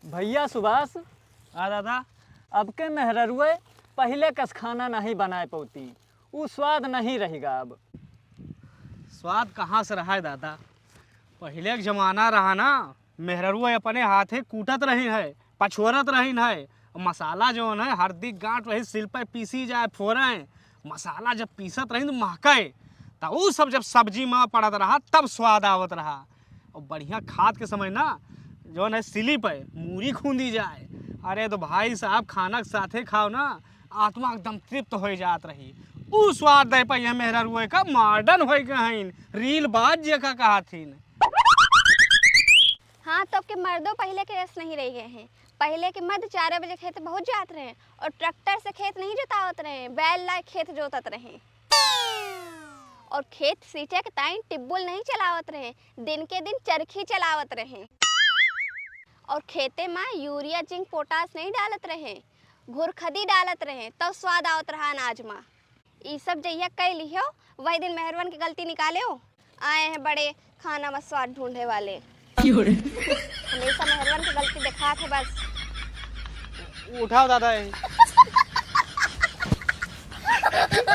भैया सुभाष, दादा। अब के मेहररुए पहले कस खाना नहीं बनाए पौती, वो स्वाद नहीं रहेगा अब। स्वाद कहाँ से रहा है दादा? पहले के जमाना रहा ना, मेहरुआ अपने हाथे कूटत रही है, पछोरत रही है। मसाला जो है हरदी गांठ रही, सिल पे पीसी जाए फोरें। मसाला जब पीसत रही तो महके, तो वो सब जब सब्जी में पड़त रहा तब स्वाद आवत रहा। और बढ़िया खाद के समय ना जो है सिली पे मूरी खूंदी जाए, अरे तो भाई साहब खाना के साथे खाओ ना, आत्मा एकदम तृप्त हो जात रही। उ स्वाद दे पे मेहरा रुए का मॉडर्न हो गए, रील बात जे का कहा थी। हाँ, तो अब के मर्दों पहले के रस नहीं रह गए हैं। पहले के मर्द 4 बजे खेत बहुत जात रहे और ट्रैक्टर से खेत नहीं जोतावत रहे, बैल ला खेत जोतत रहे। और खेत सींचे के टाइम टिब्बुल नहीं चलावत रहे, दिन के दिन चरखी चलावत रहे। और खेते में यूरिया जिंक पोटास नहीं डालत रहे, घुरखदी डालत रहे, तब तो स्वाद आवत रहा अनाज में। ये सब जहिया कह लियो वही दिन मेहरवन की गलती निकाले हो। आए हैं बड़े खाना में स्वाद ढूंढने वाले, हमेशा मेहरवन की गलती दिखा थे बस। उठाओ दादा।